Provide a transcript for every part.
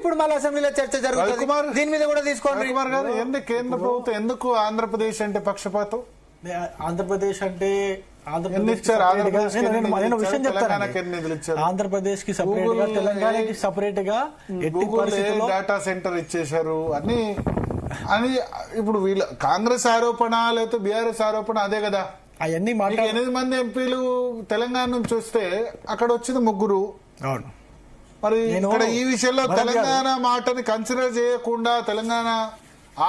ఇప్పుడు మళ్ళీ అసెంబ్లీలో చర్చ జరుగుతుంది, దీని మీద కూడా తీసుకోండి. ఎందుకు కేంద్ర ప్రభుత్వం ఎందుకు ఆంధ్రప్రదేశ్ అంటే పక్షపాతం? ఆంధ్రప్రదేశ్ అంటే ఆంధ్రప్రదేశ్ కి సపరేట్ గా తెలంగాణకి సపరేట్ గా డేటా సెంటర్ ఇచ్చేశారు అని ఇప్పుడు వీళ్ళ కాంగ్రెస్ ఆరోపణ లేకపోతే బీఆర్ఎస్ ఆరోపణ అదే కదా. అవన్నీ 8 మంది ఎంపీలు తెలంగాణ నుంచి వస్తే అక్కడ వచ్చింది 3. అవును. మరి ఇక్కడ ఈ విషయంలో తెలంగాణ మాటని కన్సిడర్ చేయకుండా, తెలంగాణ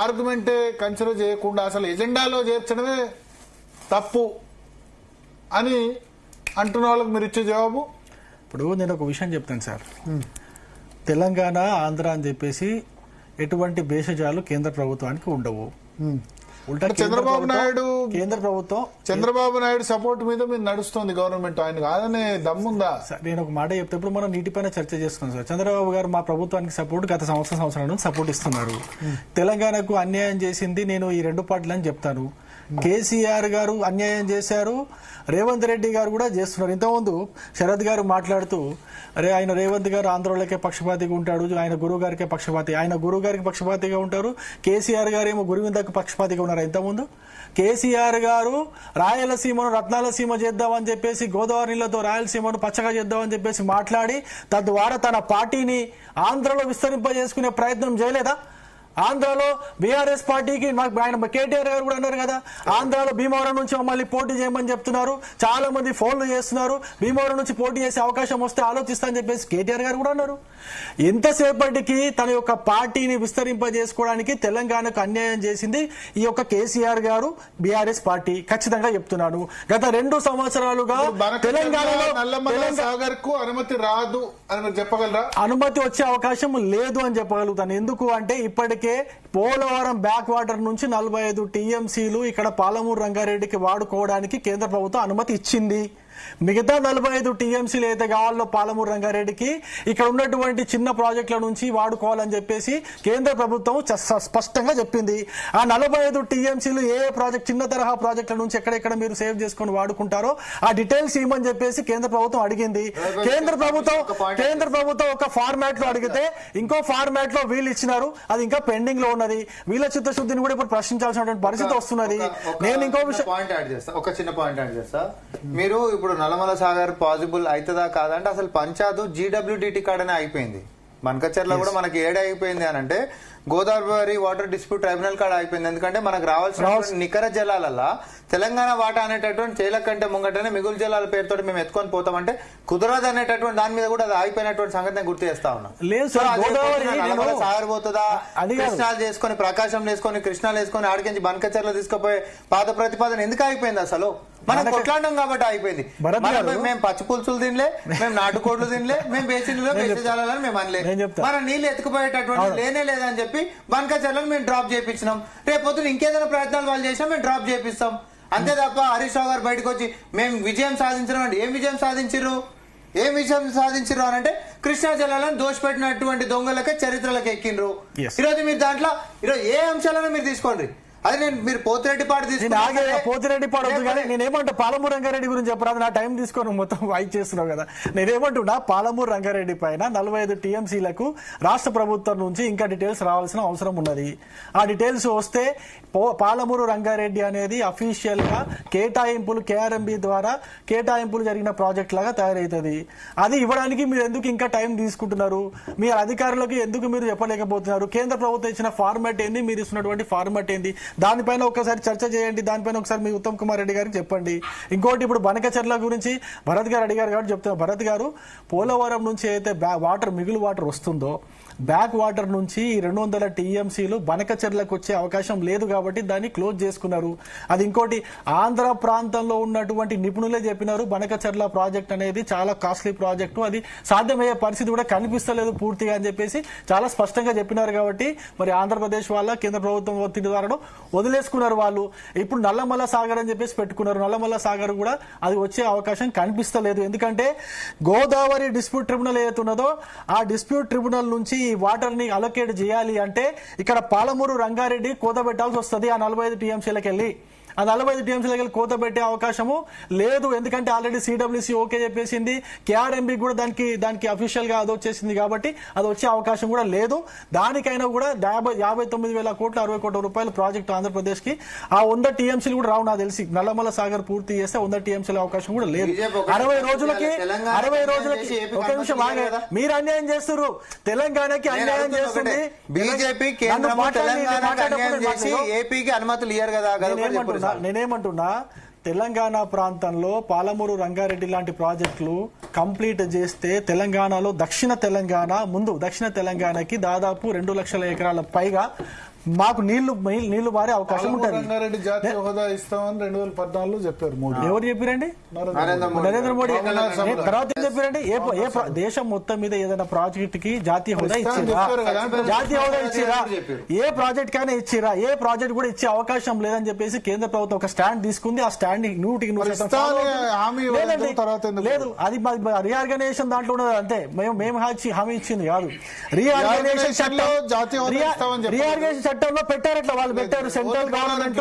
ఆర్గ్యుమెంటే కన్సిడర్ చేయకుండా అసలు ఎజెండాలో చేర్చడమే తప్పు అని అంటున్న వాళ్ళకి మీరు ఇచ్చే జవాబు? ఇప్పుడు నేను ఒక విషయం చెప్తాను సార్. తెలంగాణ ఆంధ్ర అని చెప్పేసి ఎటువంటి భేషజాలు కేంద్ర ప్రభుత్వానికి ఉండవు. చంద్రబాబు నాయుడు సపోర్ట్ మీద మీరు నడుస్తుంది గవర్నమెంట్, ఆయన కాదనే దమ్ముందా? నేను ఒక మాట చెప్తే, ఇప్పుడు మనం నీటిపైన చర్చ చేస్తున్నాం సార్. చంద్రబాబు గారు మా ప్రభుత్వానికి సపోర్ట్ గత సంవత్సరం సపోర్ట్ ఇస్తున్నారు. తెలంగాణకు అన్యాయం చేసింది నేను ఈ 2 పార్టీలు అని చెప్తాను. కేసీఆర్ గారు అన్యాయం చేశారు, రేవంత్ రెడ్డి గారు కూడా చేస్తున్నారు. ఇంతకుముందు శరద్ గారు మాట్లాడుతూ ఆయన రేవంత్ గారు ఆంధ్రలోకే పక్షపాతిగా ఉంటాడు, ఆయన గురువు గారికే పక్షపాతి, ఆయన గురువు గారికి పక్షపాతిగా ఉంటారు, కేసీఆర్ గారు ఏమో గురువిందకు పక్షపాతిగా ఉన్నారు. ఇంతకుముందు కేసీఆర్ గారు రాయలసీమను రత్నాలసీమ చేద్దామని చెప్పేసి, గోదావరి నీళ్లతో రాయలసీమను పచ్చగా చేద్దామని చెప్పేసి మాట్లాడి తద్వారా తన పార్టీని ఆంధ్రలో విస్తరింపజేసుకునే ప్రయత్నం చేయలేదా? ఆంధ్రాలో బీఆర్ఎస్ పార్టీకి ఆయన కేటీఆర్ గారు కూడా అన్నారు కదా, ఆంధ్రాలో భీమవరం నుంచి మమ్మల్ని పోటీ చేయమని చెప్తున్నారు, చాలా మంది ఫోన్లు చేస్తున్నారు, భీమవరం నుంచి పోటీ చేసే అవకాశం వస్తే ఆలోచిస్తానని చెప్పేసి కేటీఆర్ గారు కూడా అన్నారు. ఎంతసేపటికి తన యొక్క పార్టీని విస్తరింపజేసుకోవడానికి తెలంగాణకు అన్యాయం చేసింది ఈ యొక్క కేసీఆర్ గారు, బీఆర్ఎస్ పార్టీ. ఖచ్చితంగా చెప్తున్నాను, గత 2 సంవత్సరాలుగా తెలంగాణలో అనుమతి రాదు అని చెప్పగలరా? అనుమతి వచ్చే అవకాశం లేదు అని చెప్పగలుగుతాను. ఎందుకు అంటే ఇప్పటికే పోలవరం బ్యాక్ వాటర్ నుంచి 45 టీఎంసీలు ఇక్కడ పాలమూరు రంగారెడ్డికి వాడుకోవడానికి కేంద్ర ప్రభుత్వం అనుమతి ఇచ్చింది. మిగతా 45 టీఎంసీలు అయితే కావాలో పాలమూరు రంగారెడ్డికి ఇక్కడ ఉన్నటువంటి చిన్న ప్రాజెక్టుల నుంచి వాడుకోవాలని చెప్పేసి కేంద్ర ప్రభుత్వం స్పష్టంగా చెప్పింది. ఆ 45 టీఎంసీలు ఏ ప్రాజెక్ట్, చిన్న తరహా ప్రాజెక్టుల నుంచి ఎక్కడెక్కడ మీరు సేవ్ చేసుకుని వాడుకుంటారో ఆ డీటెయిల్స్ ఇవ్వమని చెప్పేసి కేంద్ర ప్రభుత్వం అడిగింది. కేంద్ర ప్రభుత్వం ఒక ఫార్మాట్ లో అడిగితే ఇంకో ఫార్మాట్ లో వీళ్ళు ఇచ్చినారు, అది ఇంకా పెండింగ్ లో ఉన్నది. వీళ్ళ చిత్తశుద్ధిని కూడా ఇప్పుడు ప్రశ్నించాల్సినటువంటి పరిస్థితి వస్తున్నది. నేను ఇంకో విషయం ఒక చిన్న పాయింట్ యాడ్ చేస్తా. మీరు ఇప్పుడు నల్లమల సాగర్ పాసిబుల్ అవుతుందా కాదంటే అసలు పంచాయత్ జీడబ్ల్యూడిటి కాడనే అయిపోయింది. బనకచర్ల కూడా మనకి అయిపోయింది అని అంటే గోదావరి వాటర్ డిస్ప్యూట్ ట్రైబ్యునల్ కాడ అయిపోయింది. ఎందుకంటే మనకు రావాల్సిన నికర జలాలల్లా తెలంగాణ వాటా అనేటటువంటి చేల కంటే ముంగటనే మిగులు జలాల పేరుతో మేము ఎత్తుకొని పోతామంటే కుదరదు అనేటటువంటి దాని మీద కూడా అది అయిపోయినటువంటి సంగతి గుర్తు చేస్తా ఉన్నా. సాగర్ పోతుందా, కృష్ణాలు చేసుకుని ప్రకాశం వేసుకొని కృష్ణాలు వేసుకొని ఆడికించి బనకచర్ల తీసుకుపోయే పాత ప్రతిపాదన ఎందుకు అయిపోయింది? అసలు మనం కొట్లాడడం కాబట్టి అయిపోయింది. మేము పచ్చి పులుసులు తినలే, మేము నాటుకోడ్లు తినలే, మేము బేసిన్లో బేసజాలని మేము అనలే, మన నీళ్లు ఎత్తుకుపోయేటటువంటి లేనే లేదని చెప్పి బనకచర్లను మేము డ్రాప్ చేయించినాం. రేపు పొద్దున ఇంకేదైనా ప్రయత్నాలు వాళ్ళు చేసినా మేము డ్రాప్ చేపిస్తాం. అంతే తప్ప హరీష్ రావు గారు బయటకు వచ్చి మేము విజయం సాధించినాం అంటే ఏం విజయం సాధించిర్రు అని అంటే కృష్ణా జలాలను దోషపెట్టినటువంటి దొంగలకే చరిత్రలకు ఎక్కిండ్రు. ఈరోజు మీరు దాంట్లో ఈరోజు ఏ అంశాలను మీరు తీసుకోండి, అది నేను మీరు పోతిరెడ్డిపాడు పోతిరెడ్డిపాడు వద్దు కానీ నేనేమంటా పాలమూరు రంగారెడ్డి గురించి చెప్పరాదు, నా టైం తీసుకొని మొత్తం వాయిస్ చేస్తున్నావు కదా. నేనేమంటున్నా పాలమూరు రంగారెడ్డి పైన 45 టీఎంసీలకు రాష్ట్ర ప్రభుత్వం నుంచి ఇంకా డీటెయిల్స్ రావాల్సిన అవసరం ఉన్నది. ఆ డీటెయిల్స్ వస్తే పాలమూరు రంగారెడ్డి అనేది అఫీషియల్ గా కేటాయింపులు కేఆర్ఎంబి ద్వారా కేటాయింపులు జరిగిన ప్రాజెక్ట్ లాగా తయారవుతుంది. అది ఇవ్వడానికి మీరు ఎందుకు ఇంకా టైం తీసుకుంటున్నారు? మీ అధికారులకు ఎందుకు మీరు చెప్పలేకపోతున్నారు? కేంద్ర ప్రభుత్వం ఇచ్చిన ఫార్మాట్ ఏంది, మీరు ఇస్తున్నటువంటి ఫార్మాట్ ఏంది, దానిపైన ఒకసారి చర్చ చేయండి. దానిపైన ఒకసారి మీ ఉత్తమ్ కుమార్ రెడ్డి గారికి చెప్పండి. ఇంకోటి ఇప్పుడు బనకచర్ల గురించి భరత్ గారు అడిగారు కాబట్టి చెప్తున్నారు. భరత్ గారు, పోలవరం నుంచి అయితే వాటర్ మిగులు వాటర్ వస్తుందో బ్యాక్ వాటర్ నుంచి 200 టీఎంసీలు బనకచర్లకు వచ్చే అవకాశం లేదు కాబట్టి దాన్ని క్లోజ్ చేసుకున్నారు. అది ఇంకోటి ఆంధ్ర ప్రాంతంలో ఉన్నటువంటి నిపుణులే చెప్పినారు బనకచర్ల ప్రాజెక్ట్ అనేది చాలా కాస్ట్లీ ప్రాజెక్టు, అది సాధ్యమయ్యే పరిస్థితి కూడా కనిపిస్తలేదు పూర్తిగా అని చెప్పేసి చాలా స్పష్టంగా చెప్పినారు. కాబట్టి మరి ఆంధ్రప్రదేశ్ వాళ్ళ కేంద్ర ప్రభుత్వం ఒత్తిడి ద్వారా వదిలేసుకున్నారు వాళ్ళు. ఇప్పుడు నల్లమల్ల సాగర్ అని చెప్పేసి పెట్టుకున్నారు. నల్లమల్ల సాగర్ కూడా అది వచ్చే అవకాశం కనిపిస్తలేదు. ఎందుకంటే గోదావరి డిస్ప్యూట్ ట్రిబ్యునల్ ఏదైతున్నదో ఆ డిస్ప్యూట్ ట్రిబ్యునల్ నుంచి ఈ వాటర్ ని అలొకేట్ చేయాలి అంటే ఇక్కడ పాలమూరు రంగారెడ్డి కోదబెట్టాల్సి వస్తుంది. ఆ 45 టీఎంసీలకు వెళ్ళి ఆ 45 టీఎంసీలకి కోత పెట్టే అవకాశము లేదు. ఎందుకంటే ఆల్రెడీ సిడబ్ల్యూసీ ఓకే చెప్పేసింది, కేఆర్ఎంబి కూడా దానికి అఫీషియల్ గా అది వచ్చేసింది కాబట్టి అది వచ్చే అవకాశం కూడా లేదు. దానికైనా కూడా 59,000 కోట్లు 60 కోట్ల రూపాయల ప్రాజెక్టు ఆంధ్రప్రదేశ్ కి ఆ 100 టీఎంసీలు కూడా రావు నాకు తెలిసి. నల్లమల సాగర్ పూర్తి చేస్తే 100 టీఎంసీల అవకాశం కూడా లేదు. 60 రోజులకి ఒక నిమిషం ఆగే, మీరు అన్యాయం చేస్తున్నారు, తెలంగాణకి అన్యాయం చేస్తుంది బీజేపీ ఏపీకి అనుమతులు ఇయ్యారు కదా. నేనేమంటున్నా తెలంగాణ ప్రాంతంలో పాలమూరు రంగారెడ్డి లాంటి ప్రాజెక్టులు కంప్లీట్ చేస్తే తెలంగాణలో దక్షిణ తెలంగాణకి దాదాపు 2 లక్షల ఎకరాల పైగా మాకు నీళ్లు మారే అవకాశం ఉంటుంది. రంగారెడ్డి జాతీయ హోదా ఇస్తామని 2014 చెప్పారు మోడీ. ఎవరు చెప్పారండి? నరేంద్ర మోడీ. తర్వాత ఏం చెప్పారండి? దేశం మొత్తం మీద ఏదైనా ప్రాజెక్ట్ కి జాతీయ హోదా ఇచ్చిరా? ఏ ప్రాజెక్ట్ కైనా ఇచ్చిరా? ఏ ప్రాజెక్ట్ కూడా ఇచ్చే అవకాశం లేదని చెప్పేసి కేంద్ర ప్రభుత్వం ఒక స్టాండ్ తీసుకుంది. ఆ స్టాండ్ 100% లేదు. అది రీఆర్గనైజేషన్ దాంట్లో ఉన్నది అంతే. మేము హామీ ఇచ్చింది కాదు. రీఆర్గనైజేషన్ చట్టంలో పెట్టారు, ఇట్లా వాళ్ళు పెట్టారు. సెంట్రల్ గవర్నమెంట్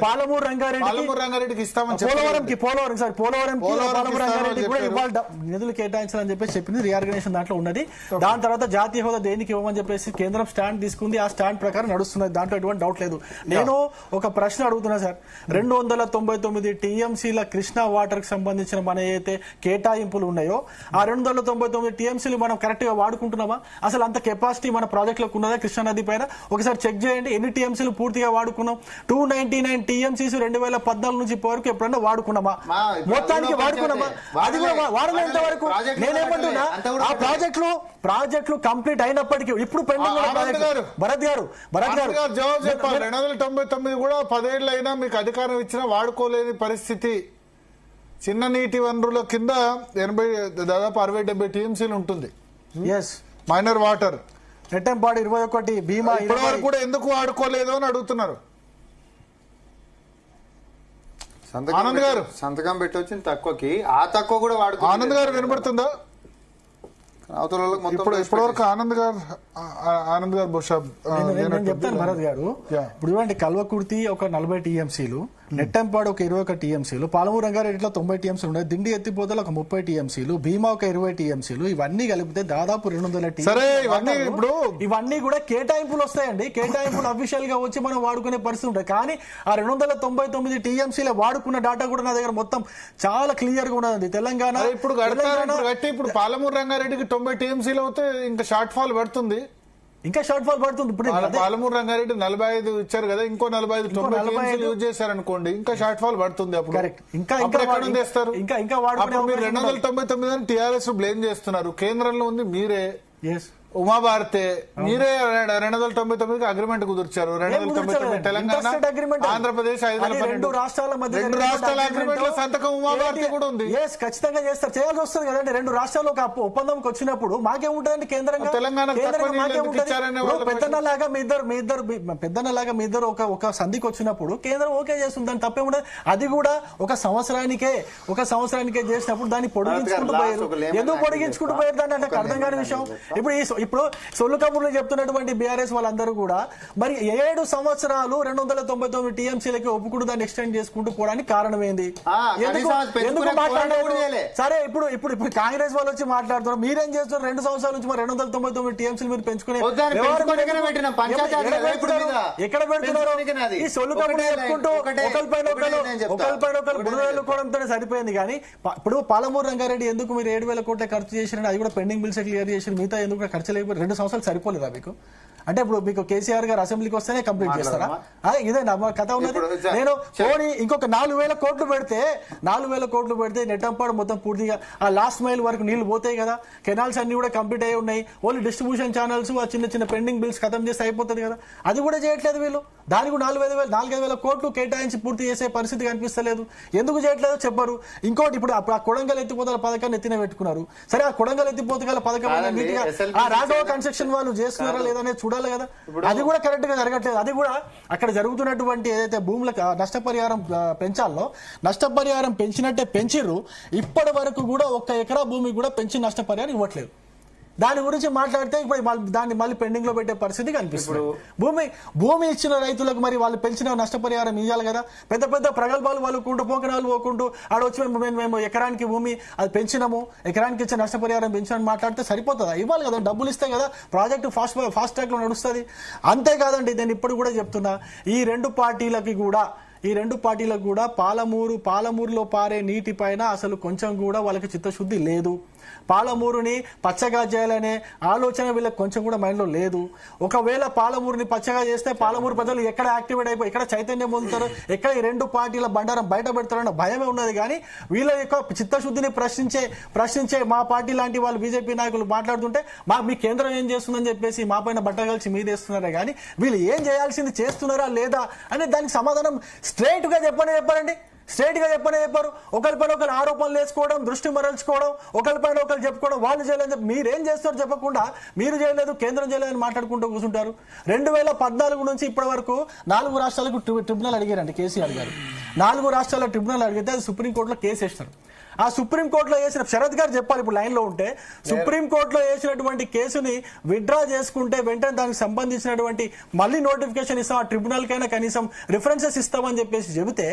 పాలమూరు రంగారెడ్డికి పోలవరంకి కూడా ఇవాళ నిధులు కేటాయించాలని చెప్పేసి చెప్పింది. రీఆర్గనైజేషన్ దాంట్లో ఉన్నది. దాని తర్వాత జాతీయ హోదా దేనికి ఇవ్వమని చెప్పేసి కేంద్రం స్టాండ్ తీసుకుంది. ఆ స్టాండ్ ప్రకారం నడుస్తున్నది, దాంట్లో ఎటువంటి డౌట్ లేదు. నేను ఒక ప్రశ్న అడుగుతున్నా సార్. 299 టీఎంసీల కృష్ణా వాటర్ కి సంబంధించిన మన ఏదైతే కేటాయింపులు ఉన్నాయో ఆ 299 టీఎంసీలు మనం కరెక్ట్ గా వాడుకుంటున్నామా? అసలు అంత కెపాసిటీ మన ప్రాజెక్టులకు ఉన్నదా? కృష్ణా నది పైన ఒకసారి చెక్ చేయండి. ఎన్ని టీఎంసీలు పూర్తిగా వాడుకున్నాం? 299 టీఎంసీస్ 2014 నుంచి వరకు ఎప్పుడన్నా వాడుకున్నామా? మొత్తానికి వాడుకున్నామా? అది కూడా వాడలేంత వరకు. నేనేమంటున్నా, ఆ ప్రాజెక్టులు కంప్లీట్ అయినప్పటికీ ఇప్పుడు పెండింగ్ భరత్ గారు జవాబు చెప్పాలి. 299 కూడా 10 ఏళ్ళు అయినా మీకు అధికారం ఇచ్చినా వాడుకోలేని పరిస్థితి. చిన్న నీటి వనరుల కింద దాదాపు 60-70 టీఎంసీలు ఉంటుంది. మైనర్ వాటర్ నెట్టంపాడు 21, భీమా ఇప్పటివరకు కూడా ఎందుకు వాడుకోలేదు అని అడుగుతున్నారు. ఆనంద్ గారు సంతకం పెట్టి వచ్చింది తక్కువకి, ఆ తక్కువ కూడా వాడుకో. ఆనంద్ గారు వినబడుతుందా? ఇప్పటివరకు ఆనంద్ గారు బహుశా నేను చెప్తాను భరత్ గారు. ఇప్పుడు ఇవ్వండి, కల్వకుర్తి ఒక 40 టీఎంసీలు, నెట్టంపాడు ఒక 21 టీఎంసీలు, పాలమూరు రంగారెడ్డిలో 90 టీఎంసీలు ఉన్నాయి, దిండి ఎత్తిపోతలు ఒక 30 టీఎంసీలు, భీమా ఒక 20 టీఎంసీలు, ఇవన్నీ కలిపితే దాదాపు 200 టీఎంసీలు. ఇవన్నీ కూడా కేటాయింపులు వస్తాయండి. కేటాయింపులు అఫీషియల్ గా వచ్చి మనం వాడుకునే పరిస్థితి ఉంటుంది. కానీ ఆ 299 టీఎంసీల వాడుకున్న డాటా కూడా నా దగ్గర మొత్తం చాలా క్లియర్ గా ఉన్నది. తెలంగాణ ఇప్పుడు పాలమూరు రంగారెడ్డికి 90 టీఎంసీలు అవుతే ఇంకా షార్ట్ ఫాల్ పడుతుంది. ఇప్పుడు పాలమూరు రంగారెడ్డి 45 ఇచ్చారు కదా, ఇంకో 45 యూజ్ చేశారనుకోండి, ఇంకా షార్ట్ ఫాల్ పడుతుంది. అప్పుడు ఇంకా చేస్తారు. మీరు 299 టీఆర్ఎస్ బ్లేమ్ చేస్తున్నారు. కేంద్రంలో ఉంది మీరే, ఉమాభారతే, మీరే 299 అగ్రిమెంట్ కుదిర్చారు. 299 తెలంగాణ, ఆంధ్రప్రదేశ్, 2 రాష్ట్రాల మధ్య 2 రాష్ట్రాల అగ్రిమెంట్ లో సంతకం ఉమాభారతి కూడా ఉంది. ఖచ్చితంగా చేస్తారు, చేయాల్సి వస్తుంది కదండి. 2 రాష్ట్రాలు ఒక ఒప్పందంకి వచ్చినప్పుడు మాకేముంటుందండి? కేంద్రంగా పెద్దన్నలాగా మీ ఇద్దరు ఒక సంధికి వచ్చినప్పుడు కేంద్రం ఓకే చేస్తుంది, దాన్ని తప్పేముండదు. అది కూడా ఒక సంవత్సరానికే చేసినప్పుడు దాన్ని పొడిగించుకుంటూ పోయారు. ఎందుకు పొడిగించుకుంటూ పోయారు దాన్ని? నాకు అర్థం కాని విషయం. ఇప్పుడు సొల్లు కబుర్లు చెప్తున్నటువంటి బీఆర్ఎస్ వాళ్ళందరూ కూడా మరి 7 సంవత్సరాలు 299 టీఎంసీలకి ఒప్పుకుంటూ దాన్ని ఎక్స్టెండ్ చేసుకుంటూ పోవడానికి కారణం ఏంది? ఎందుకు మాట్లాడారు? సరే, ఇప్పుడు కాంగ్రెస్ వాళ్ళు వచ్చి మాట్లాడుతున్నారు, మీరేం చేస్తున్నారు? 2 సంవత్సరాల నుంచి 299 టీఎంసీలు మీరు పెంచుకునే ఎక్కడ పెడుతున్నారు? ఈ సొల్లు కబుర్లు చెప్పుకుంటూ ఒకరిపైన బురదలుకోవడంతో సరిపోయింది. కానీ ఇప్పుడు పాలమూరు రంగారెడ్డి ఎందుకు మీరు 7,000 కోట్ల ఖర్చు చేసిన, అది కూడా పెండింగ్ బిల్స్ క్లియర్ చేసి, మిగతా ఎందుకు ఖర్చు లేకపోతే 2 సంవత్సరాలు సరిపోలేదా మీకు? అంటే ఇప్పుడు మీకు కేసీఆర్ గారు అసెంబ్లీకి వస్తేనే కంప్లీట్ చేస్తారా? ఇదే నా కథ ఉన్నది. నేను పోనీ ఇంకొక 4,000 కోట్లు పెడితే నెట్టంపాడు మొత్తం పూర్తిగా ఆ లాస్ట్ మైల్ వరకు నీళ్లు పోతాయి కదా. కెనాల్స్ అన్ని కూడా కంప్లీట్ అయి ఉన్నాయి. ఓన్లీ డిస్ట్రిబ్యూషన్ ఛానల్స్, ఆ చిన్న పెండింగ్ బిల్స్ ఖతం చేస్తే అయిపోతుంది కదా. అది కూడా చేయట్లేదు వీళ్ళు. దానికి 4,000 కోట్లు కేటాయించి పూర్తి చేసే పరిస్థితి కనిపిస్తలేదు. ఎందుకు చేయట్లేదో చెప్పారు. ఇంకోటి, ఇప్పుడు ఆ కొడంగల్ ఎత్తిపోతల పథకాన్ని ఎత్తిన పెట్టుకున్నారు. సరే, ఆ కొడంగల్ ఎత్తిపోతల పథకం నీటిగా ఆ రాఘవ కన్స్ట్రక్షన్ వాళ్ళు చేస్తున్నారా లేదనేది చూడాలి కదా. అది కూడా కరెక్ట్ గా జరగట్లేదు. అది కూడా అక్కడ జరుగుతున్నటువంటి ఏదైతే భూములకు నష్టపరిహారం పెంచాలో నష్టపరిహారం పెంచినట్టే పెంచిర్రు. ఇప్పటి వరకు కూడా 1 ఎకరా భూమి కూడా పెంచి నష్టపరిహారం ఇవ్వట్లేదు. దాని గురించి మాట్లాడితే ఇప్పుడు దాన్ని మళ్ళీ పెండింగ్ లో పెట్టే పరిస్థితి కనిపిస్తుంది. భూమి ఇచ్చిన రైతులకు మరి వాళ్ళు పెంచిన నష్టపరిహారం ఇవ్వాలి కదా. పెద్ద పెద్ద ప్రగల్భాలు వాళ్ళకుంటూ పోకనాలు పోకుంటూ ఆడొచ్చి మేము ఎకరానికి భూమి అది పెంచినాము, ఎకరానికి ఇచ్చే నష్టపరిహారం పెంచినామని మాట్లాడితే సరిపోతుందా? ఇవ్వాలి కదా, డబ్బులు ఇస్తే కదా ప్రాజెక్టు ఫాస్ట్ ట్రాక్ లో నడుస్తుంది. అంతేకాదండి, నేను ఇప్పుడు కూడా చెప్తున్నా, ఈ రెండు పార్టీలకు కూడా పాలమూరులో పారే నీటి పైన అసలు కొంచెం కూడా వాళ్ళకి చిత్తశుద్ధి లేదు. పాలమూరుని పచ్చగా చేయాలనే ఆలోచన వీళ్ళకి కొంచెం కూడా మైండ్ లో లేదు. ఒకవేళ పాలమూరుని పచ్చగా చేస్తే పాలమూరు ప్రజలు ఎక్కడ యాక్టివేట్ అయిపోయి ఎక్కడ చైతన్యం పొందుతారు, ఎక్కడ ఈ రెండు పార్టీల బండారం బయట పెడతారన్న భయమే ఉన్నది. కానీ వీళ్ళ యొక్క చిత్తశుద్ధిని ప్రశ్నించే మా పార్టీ లాంటి వాళ్ళు బీజేపీ నాయకులు మాట్లాడుతుంటే మీ కేంద్రం ఏం చేస్తుందని చెప్పేసి మా పైన బట్ట కలిసి మీదేస్తున్నారే కానీ వీళ్ళు ఏం చేయాల్సింది చేస్తున్నారా లేదా అనే దానికి సమాధానం స్ట్రైట్ గా చెప్పారండి. స్ట్రైట్ గా చెప్పారు. ఒకరిపైన ఒకరు ఆరోపణలు వేసుకోవడం, దృష్టి మరల్చుకోవడం, ఒకరిపైన ఒకరు చెప్పుకోవడం, వాళ్ళు చేయలేదు, మీరేం చేస్తారు చెప్పకుండా మీరు చేయలేదు కేంద్రం చేయలేదని మాట్లాడుకుంటూ కూర్చుంటారు. 2014 నుంచి ఇప్పటి వరకు 4 రాష్ట్రాలకు ట్రిబ్యునల్ అడిగారండి కేసీఆర్ గారు. 4 రాష్ట్రాల ట్రిబ్యునల్ అడిగితే అది సుప్రీంకోర్టులో కేసు వేస్తారు. ఆ సుప్రీంకోర్టులో వేసిన శరత్ గారు చెప్పాలి ఇప్పుడు లైన్ లో ఉంటే, సుప్రీంకోర్టులో వేసినటువంటి కేసుని విత్డ్రా చేసుకుంటే వెంటనే దానికి సంబంధించినటువంటి మళ్ళీ నోటిఫికేషన్ ఇస్తాం, ఆ ట్రిబ్యునల్ కైనా కనీసం రిఫరెన్సెస్ ఇస్తామని చెప్పేసి చెబితే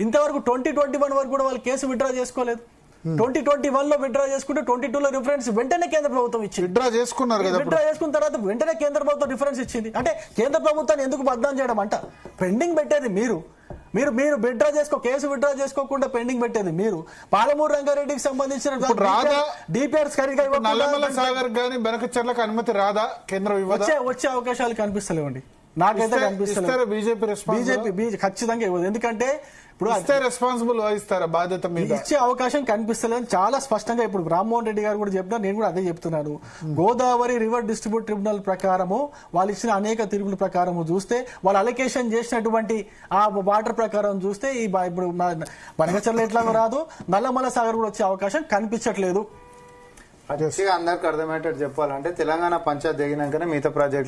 ఇంతవరకు 2021 వరకు కూడా వాళ్ళు కేసు విత్డ్రా చేసుకోలేదు. 2021 లో విత్డ్రా చేసుకుంటే 22 లో రిఫరెన్స్ వెంటనే కేంద్ర ప్రభుత్వం ఇచ్చింది. విత్డ్రా చేసుకున్నారు కదా, విత్డ్రా చేసుకున్న తర్వాత వెంటనే కేంద్ర ప్రభుత్వం రిఫరెన్స్ ఇచ్చింది. అంటే కేంద్ర ప్రభుత్వాన్ని ఎందుకు బద్నాం చేయడం అంట? పెండింగ్ పెట్టేది మీరు కేసు విత్డ్రా చేసుకోకుండా పెండింగ్ పెట్టేది మీరు. పాలమూరు రంగారెడ్డికి సంబంధించిన డిపిఆర్స్ నల్లమల సాగర్ గాని బెనకచెర్లకు అనుమతి రాదా? కేంద్రం వచ్చే అవకాశాలు కనిపిస్తలేవండి, నాకైతే కనిపిస్తలేదు. బీజేపీ ఖచ్చితంగా ఇవ్వదు. ఎందుకంటే ఇప్పుడు రెస్పాన్సిబుల్ వహిస్తారా బాధ్యత మీద ఇచ్చే అవకాశం కనిపిస్తలేదు చాలా స్పష్టంగా. ఇప్పుడు రామ్మోహన్ రెడ్డి గారు కూడా చెప్తున్నారు, నేను కూడా అదే చెప్తున్నాను. గోదావరి రివర్ డిస్ట్రిబ్యూట్ ట్రిబ్యునల్ ప్రకారము వాళ్ళు ఇచ్చిన అనేక తీర్పుల ప్రకారము చూస్తే, వాళ్ళు అలొకేషన్ చేసినటువంటి ఆ వాటర్ ప్రకారం చూస్తే ఇప్పుడు బనకచర్ల ఎట్లాగో రాదు, నల్లమల సాగర్ కూడా వచ్చే అవకాశం కనిపించట్లేదు. అందరికి అర్థమయ్యేటట్టు చెప్పాలంటే తెలంగాణ పంచాయత్ దిగినాకనే మిగతా ప్రాజెక్ట్